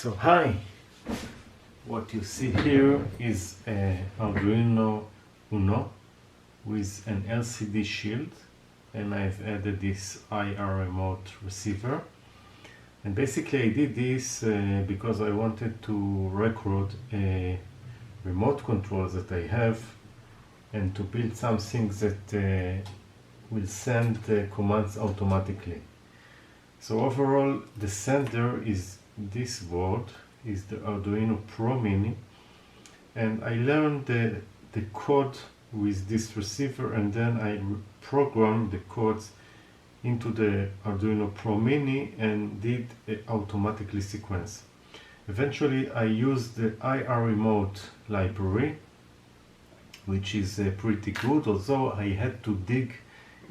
So hi, what you see here is a Arduino Uno with an LCD shield, and I've added this IRremote receiver. And basically I did this because I wanted to record a remote control that I have and to build something that will send commands automatically. So overall the sender is this board, is the Arduino Pro Mini, and I learned the code with this receiver, and then I programmed the codes into the Arduino Pro Mini and did automatically sequence. Eventually I used the IRremote library, which is pretty good, although I had to dig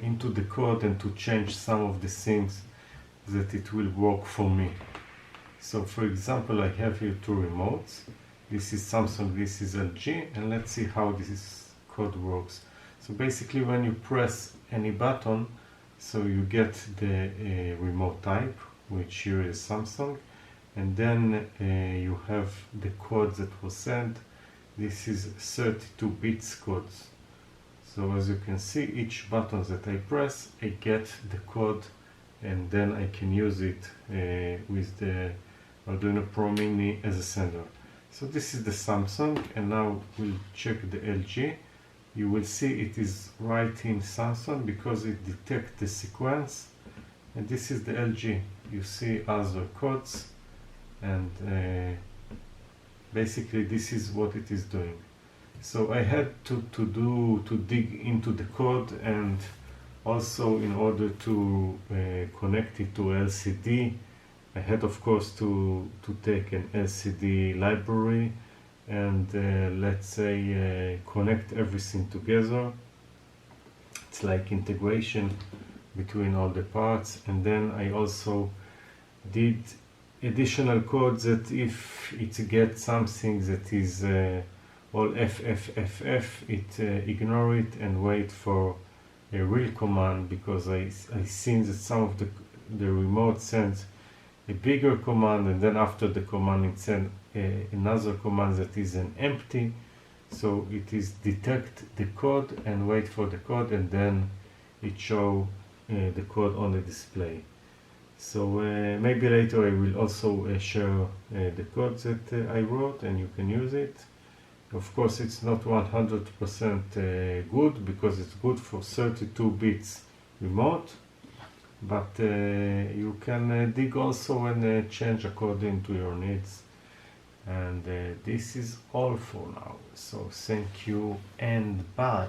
into the code and to change some of the things that it will work for me. So for example, I have here two remotes. This is Samsung, this is LG, and let's see how this code works. So basically when you press any button, so you get the remote type, which here is Samsung, and then you have the code that was sent. This is 32 bits codes. So as you can see, each button that I press, I get the code, and then I can use it with the Arduino Pro Mini as a sender. So this is the Samsung, and now we'll check the LG. You will see it is right in Samsung because it detects the sequence, and this is the LG. You see other codes, and basically this is what it is doing. So I had to dig into the code, and also in order to connect it to LCD, I had of course to take an LCD library and let's say connect everything together. It's like integration between all the parts, and then I also did additional code that if it gets something that is all FFFF, it ignore it and wait for a real command, because I seen that some of the remote sends a bigger command, and then after the command it sends another command that is an empty. So it is detect the code and wait for the code, and then it show the code on the display. So maybe later I will also share the code that I wrote, and you can use it. Of course it's not 100% good, because it's good for 32 bits remote, but you can dig also and change according to your needs. And this is all for now, so thank you and bye.